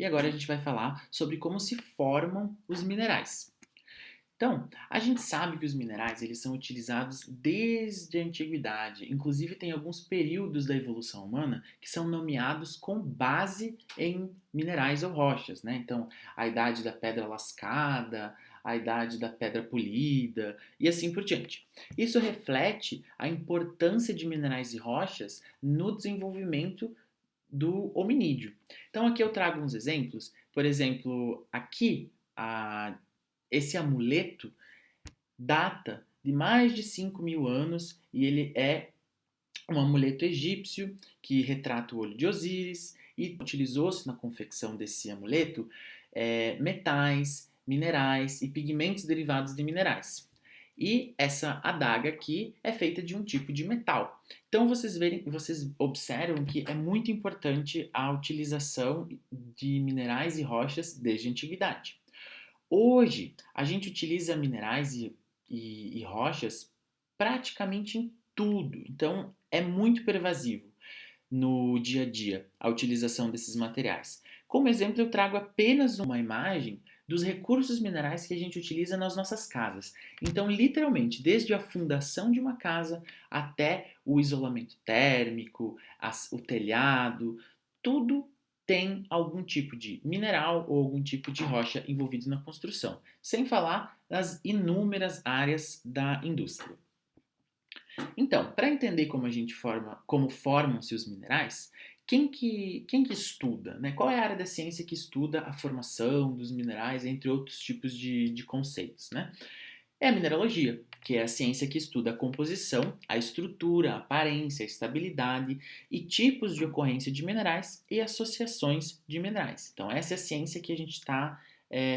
E agora a gente vai falar sobre como se formam os minerais. Então, a gente sabe que os minerais eles são utilizados desde a antiguidade. Inclusive, tem alguns períodos da evolução humana que são nomeados com base em minerais ou rochas, né? Então, a idade da pedra lascada, a idade da pedra polida e assim por diante. Isso reflete a importância de minerais e rochas no desenvolvimento do hominídeo. Então, aqui eu trago uns exemplos. Por exemplo, aqui esse amuleto data de mais de 5.000 anos e ele é um amuleto egípcio que retrata o olho de Osíris e utilizou-se na confecção desse amuleto metais, minerais e pigmentos derivados de minerais. E essa adaga aqui é feita de um tipo de metal. Então vocês observam que é muito importante a utilização de minerais e rochas desde a antiguidade. Hoje, a gente utiliza minerais e rochas praticamente em tudo. Então, é muito pervasivo no dia a dia a utilização desses materiais. Como exemplo, eu trago apenas uma imagem dos recursos minerais que a gente utiliza nas nossas casas. Então, literalmente, desde a fundação de uma casa até o isolamento térmico, o telhado, tudo tem algum tipo de mineral ou algum tipo de rocha envolvido na construção, sem falar nas inúmeras áreas da indústria. Então, para entender como formam-se os minerais, quem que estuda, né? Qual é a área da ciência que estuda a formação dos minerais, entre outros tipos de conceitos, né? É a mineralogia, que é a ciência que estuda a composição, a estrutura, a aparência, a estabilidade e tipos de ocorrência de minerais e associações de minerais. Então, essa é a ciência que a gente está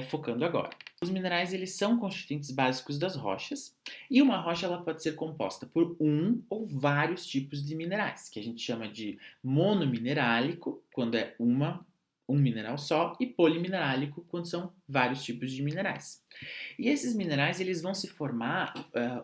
focando agora. Os minerais eles são constituintes básicos das rochas e uma rocha ela pode ser composta por um ou vários tipos de minerais, que a gente chama de monominerálico, quando é um mineral só, e poliminerálico, quando são vários tipos de minerais. E esses minerais, eles vão se formar,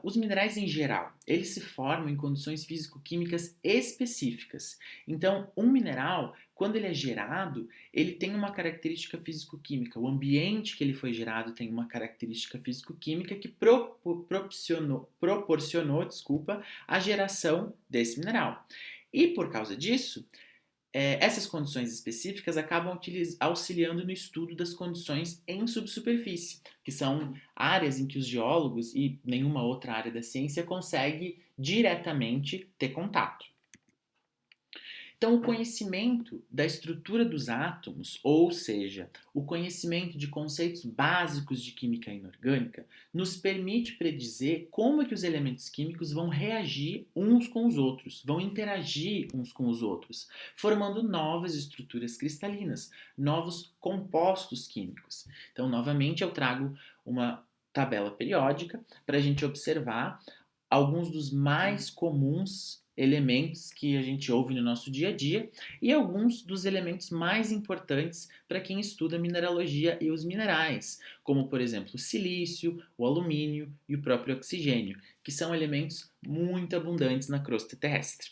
os minerais em geral, eles se formam em condições físico-químicas específicas. Então, um mineral, quando ele é gerado, ele tem uma característica físico-química. O ambiente que ele foi gerado tem uma característica físico-química que proporcionou, desculpa, a geração desse mineral. E por causa disso, essas condições específicas acabam auxiliando no estudo das condições em subsuperfície, que são áreas em que os geólogos e nenhuma outra área da ciência consegue diretamente ter contato. Então, o conhecimento da estrutura dos átomos, ou seja, o conhecimento de conceitos básicos de química inorgânica, nos permite predizer como é que os elementos químicos vão reagir uns com os outros, vão interagir uns com os outros, formando novas estruturas cristalinas, novos compostos químicos. Então, novamente, eu trago uma tabela periódica para a gente observar alguns dos mais comuns elementos que a gente ouve no nosso dia a dia e alguns dos elementos mais importantes para quem estuda mineralogia e os minerais, como por exemplo o silício, o alumínio e o próprio oxigênio, que são elementos muito abundantes na crosta terrestre.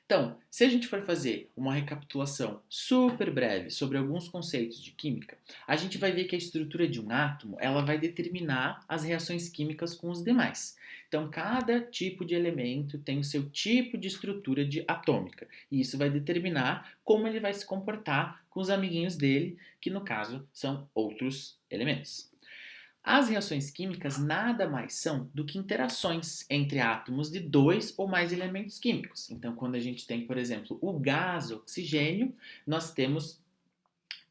Então, se a gente for fazer uma recapitulação super breve sobre alguns conceitos de química, a gente vai ver que a estrutura de um átomo ela vai determinar as reações químicas com os demais. Então, cada tipo de elemento tem o seu tipo de estrutura atômica, e isso vai determinar como ele vai se comportar com os amiguinhos dele, que no caso são outros elementos. As reações químicas nada mais são do que interações entre átomos de dois ou mais elementos químicos. Então, quando a gente tem, por exemplo, o gás oxigênio, nós temos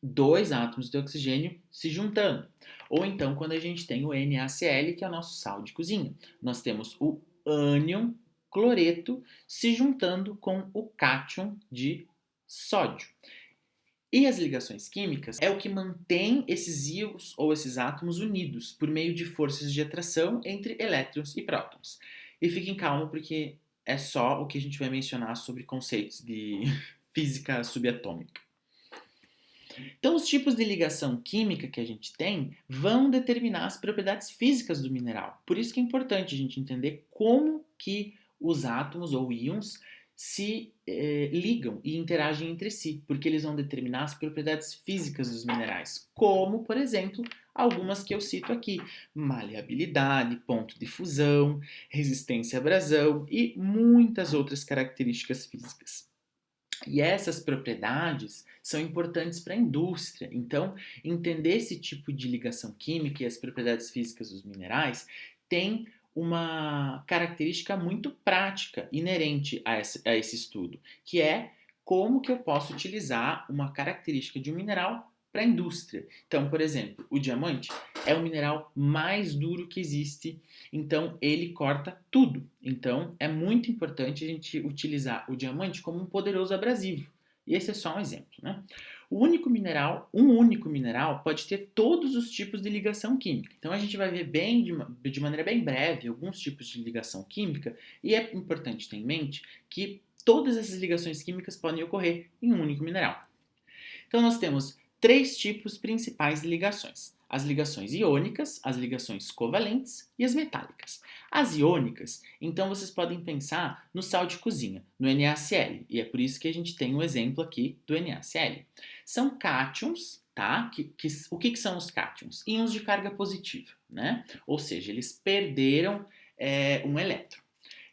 dois átomos de oxigênio se juntando. Ou então, quando a gente tem o NaCl, que é o nosso sal de cozinha, nós temos o ânion cloreto se juntando com o cátion de sódio. E as ligações químicas é o que mantém esses íons ou esses átomos unidos por meio de forças de atração entre elétrons e prótons. E fiquem calmos porque é só o que a gente vai mencionar sobre conceitos de física subatômica. Então, os tipos de ligação química que a gente tem vão determinar as propriedades físicas do mineral. Por isso que é importante a gente entender como que os átomos ou íons se ligam e interagem entre si, porque eles vão determinar as propriedades físicas dos minerais, como, por exemplo, algumas que eu cito aqui: maleabilidade, ponto de fusão, resistência à abrasão e muitas outras características físicas. E essas propriedades são importantes para a indústria. Então, entender esse tipo de ligação química e as propriedades físicas dos minerais tem uma característica muito prática, inerente a esse estudo, que é como que eu posso utilizar uma característica de um mineral para a indústria. Então, por exemplo, o diamante é o mineral mais duro que existe, então ele corta tudo. Então, é muito importante a gente utilizar o diamante como um poderoso abrasivo. E esse é só um exemplo, né? Um único mineral pode ter todos os tipos de ligação química. Então a gente vai ver de maneira bem breve alguns tipos de ligação química e é importante ter em mente que todas essas ligações químicas podem ocorrer em um único mineral. Então nós temos três tipos principais de ligações: as ligações iônicas, as ligações covalentes e as metálicas. As iônicas, então vocês podem pensar no sal de cozinha, no NaCl, e é por isso que a gente tem um exemplo aqui do NaCl. São cátions, tá? O que são os cátions? Íons de carga positiva, né? Ou seja, eles perderam um elétron.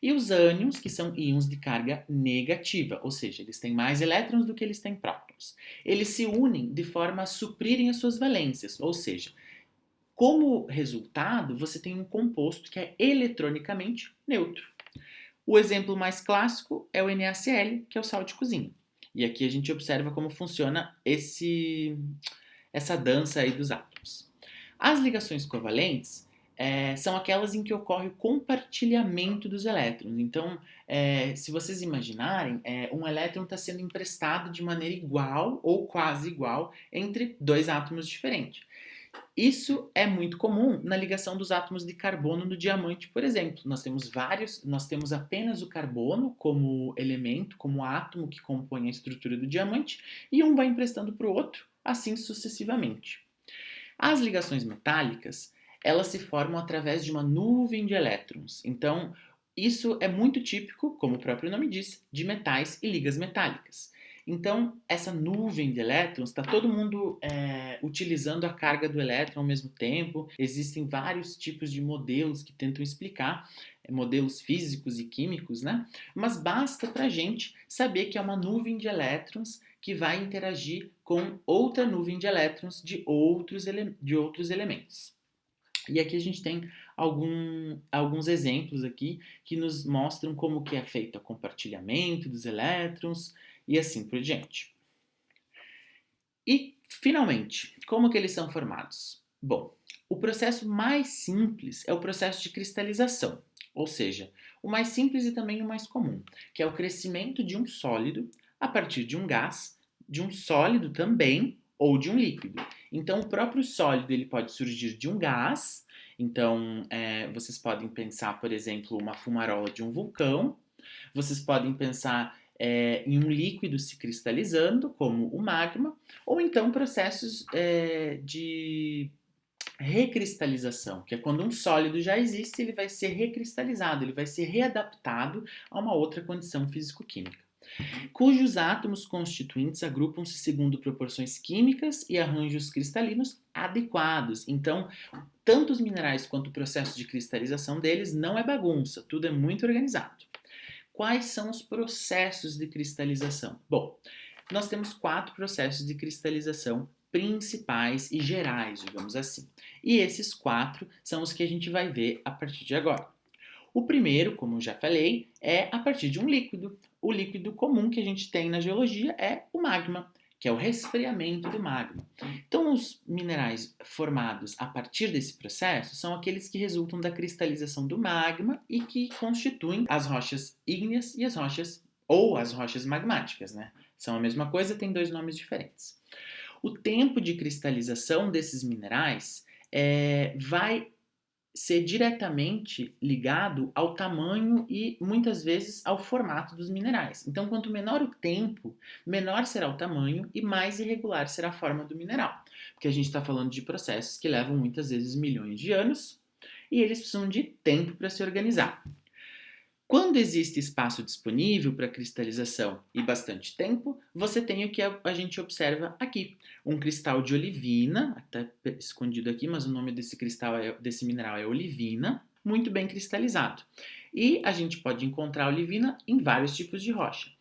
E os ânions, que são íons de carga negativa, ou seja, eles têm mais elétrons do que eles têm prótons. Eles se unem de forma a suprirem as suas valências, ou seja, como resultado, você tem um composto que é eletronicamente neutro. O exemplo mais clássico é o NaCl, que é o sal de cozinha. E aqui a gente observa como funciona essa dança aí dos átomos. As ligações covalentes são aquelas em que ocorre o compartilhamento dos elétrons. Então, se vocês imaginarem, um elétron está sendo emprestado de maneira igual ou quase igual entre dois átomos diferentes. Isso é muito comum na ligação dos átomos de carbono no diamante, por exemplo. Nós temos apenas o carbono como elemento, como átomo que compõe a estrutura do diamante, e um vai emprestando para o outro, assim sucessivamente. As ligações metálicas, elas se formam através de uma nuvem de elétrons. Então, isso é muito típico, como o próprio nome diz, de metais e ligas metálicas. Então, essa nuvem de elétrons, está todo mundo utilizando a carga do elétron ao mesmo tempo. Existem vários tipos de modelos que tentam explicar, modelos físicos e químicos, né? Mas basta para a gente saber que é uma nuvem de elétrons que vai interagir com outra nuvem de elétrons de outros elementos. E aqui a gente tem alguns exemplos aqui que nos mostram como que é feito o compartilhamento dos elétrons e assim por diante. E, finalmente, como que eles são formados? Bom, o processo mais simples é o processo de cristalização, ou seja, o mais simples e também o mais comum, que é o crescimento de um sólido a partir de um gás, de um sólido também ou de um líquido. Então, o próprio sólido ele pode surgir de um gás. Então, vocês podem pensar, por exemplo, uma fumarola de um vulcão. Vocês podem pensar em um líquido se cristalizando, como o magma, ou então processos de recristalização, que é quando um sólido já existe, ele vai ser recristalizado, ele vai ser readaptado a uma outra condição físico-química, cujos átomos constituintes agrupam-se segundo proporções químicas e arranjos cristalinos adequados. Então, tanto os minerais quanto o processo de cristalização deles não é bagunça, tudo é muito organizado. Quais são os processos de cristalização? Bom, nós temos 4 processos de cristalização principais e gerais, digamos assim. E esses 4 são os que a gente vai ver a partir de agora. O primeiro, como eu já falei, é a partir de um líquido. O líquido comum que a gente tem na geologia é o magma, que é o resfriamento do magma. Então, os minerais formados a partir desse processo são aqueles que resultam da cristalização do magma e que constituem as rochas ígneas e as rochas magmáticas, né? São a mesma coisa, tem 2 nomes diferentes. O tempo de cristalização desses minerais vai ser diretamente ligado ao tamanho e muitas vezes ao formato dos minerais. Então, quanto menor o tempo, menor será o tamanho e mais irregular será a forma do mineral. Porque a gente está falando de processos que levam muitas vezes milhões de anos e eles precisam de tempo para se organizar. Quando existe espaço disponível para cristalização e bastante tempo, você tem o que a gente observa aqui. Um cristal de olivina, até escondido aqui, mas o nome desse cristal, desse mineral é olivina, muito bem cristalizado. E a gente pode encontrar olivina em vários tipos de rocha.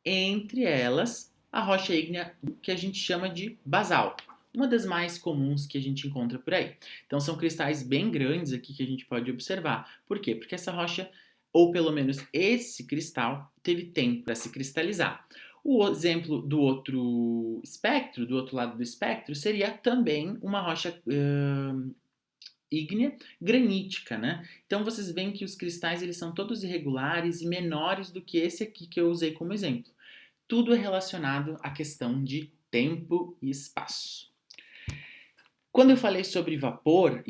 Entre elas, a rocha ígnea que a gente chama de basalto, uma das mais comuns que a gente encontra por aí. Então são cristais bem grandes aqui que a gente pode observar. Por quê? Porque essa rocha, ou pelo menos esse cristal, teve tempo para se cristalizar. O exemplo do outro espectro, do outro lado do espectro, seria também uma rocha ígnea granítica, né? Então vocês veem que os cristais eles são todos irregulares e menores do que esse aqui que eu usei como exemplo. Tudo é relacionado à questão de tempo e espaço. Quando eu falei sobre vapor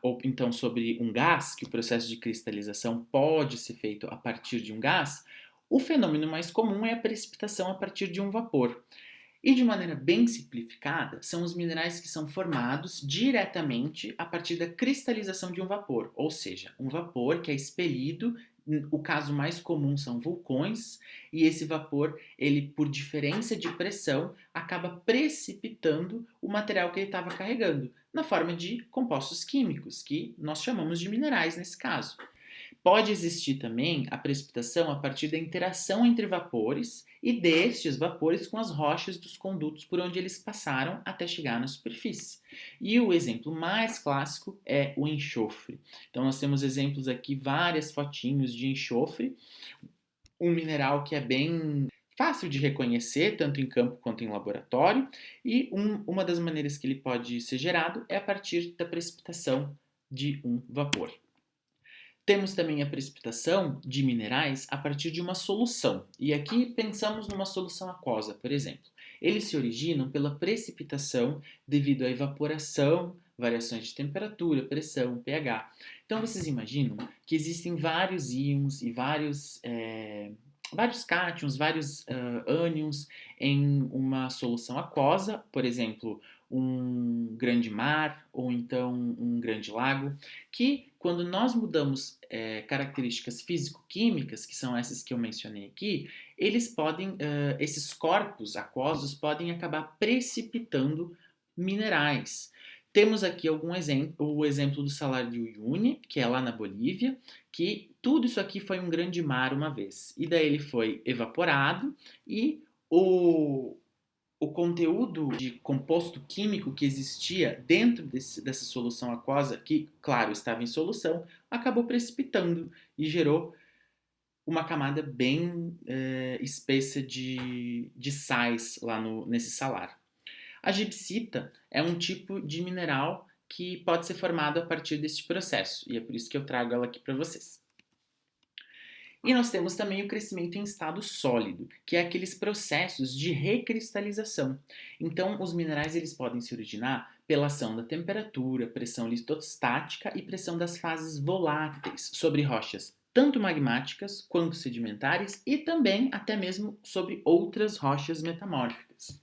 ou então sobre um gás, que o processo de cristalização pode ser feito a partir de um gás, o fenômeno mais comum é a precipitação a partir de um vapor. E de maneira bem simplificada, são os minerais que são formados diretamente a partir da cristalização de um vapor, ou seja, um vapor que é expelido, o caso mais comum são vulcões, e esse vapor, ele por diferença de pressão, acaba precipitando o material que ele estava carregando, na forma de compostos químicos, que nós chamamos de minerais nesse caso. Pode existir também a precipitação a partir da interação entre vapores e destes vapores com as rochas dos condutos por onde eles passaram até chegar na superfície. E o exemplo mais clássico é o enxofre. Então nós temos exemplos aqui, várias fotinhos de enxofre, um mineral que é bem fácil de reconhecer, tanto em campo quanto em laboratório, e uma das maneiras que ele pode ser gerado é a partir da precipitação de um vapor. Temos também a precipitação de minerais a partir de uma solução. E aqui pensamos numa solução aquosa, por exemplo. Eles se originam pela precipitação devido à evaporação, variações de temperatura, pressão, pH. Então vocês imaginam que existem vários íons e vários cátions, vários ânions em uma solução aquosa, por exemplo, um grande mar ou então um grande lago, que quando nós mudamos características físico-químicas, que são essas que eu mencionei aqui, esses corpos aquosos podem acabar precipitando minerais. Temos aqui o exemplo do Salar de Uyuni, que é lá na Bolívia, que tudo isso aqui foi um grande mar uma vez. E daí ele foi evaporado e o conteúdo de composto químico que existia dentro dessa solução aquosa, que, claro, estava em solução, acabou precipitando e gerou uma camada bem espessa de sais lá nesse salar. A gipsita é um tipo de mineral que pode ser formado a partir deste processo, e é por isso que eu trago ela aqui para vocês. E nós temos também o crescimento em estado sólido, que é aqueles processos de recristalização. Então, os minerais eles podem se originar pela ação da temperatura, pressão litostática e pressão das fases voláteis sobre rochas tanto magmáticas quanto sedimentares e também até mesmo sobre outras rochas metamórficas.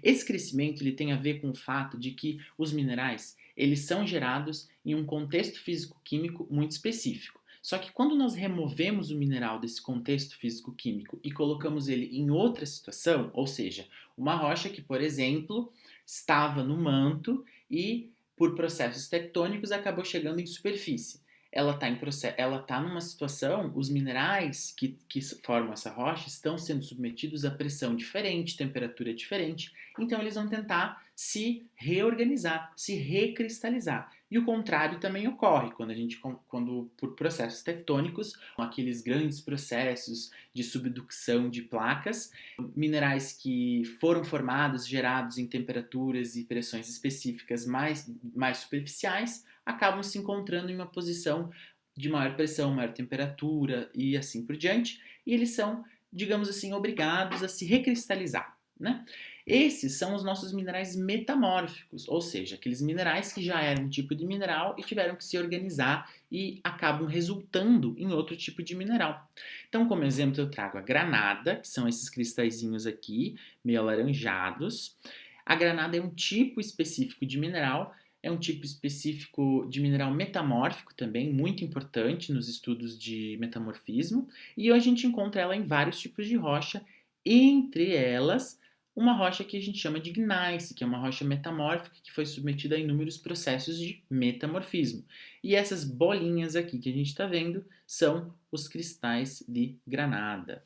Esse crescimento ele tem a ver com o fato de que os minerais eles são gerados em um contexto físico-químico muito específico. Só que quando nós removemos o mineral desse contexto físico-químico e colocamos ele em outra situação, ou seja, uma rocha que, por exemplo, estava no manto e, por processos tectônicos, acabou chegando em superfície. Ela está numa situação, os minerais que formam essa rocha estão sendo submetidos a pressão diferente, temperatura diferente, então eles vão tentar se reorganizar, se recristalizar. E o contrário também ocorre quando por processos tectônicos, aqueles grandes processos de subducção de placas, minerais que foram formados, gerados em temperaturas e pressões específicas mais superficiais, acabam se encontrando em uma posição de maior pressão, maior temperatura e assim por diante, e eles são, digamos assim, obrigados a se recristalizar, né? Esses são os nossos minerais metamórficos, ou seja, aqueles minerais que já eram um tipo de mineral e tiveram que se organizar e acabam resultando em outro tipo de mineral. Então, como exemplo, eu trago a granada, que são esses cristalzinhos aqui, meio alaranjados. A granada é um tipo específico de mineral É um tipo específico de mineral metamórfico também, muito importante nos estudos de metamorfismo, e a gente encontra ela em vários tipos de rocha, entre elas uma rocha que a gente chama de gneiss, que é uma rocha metamórfica que foi submetida a inúmeros processos de metamorfismo. E essas bolinhas aqui que a gente está vendo são os cristais de granada.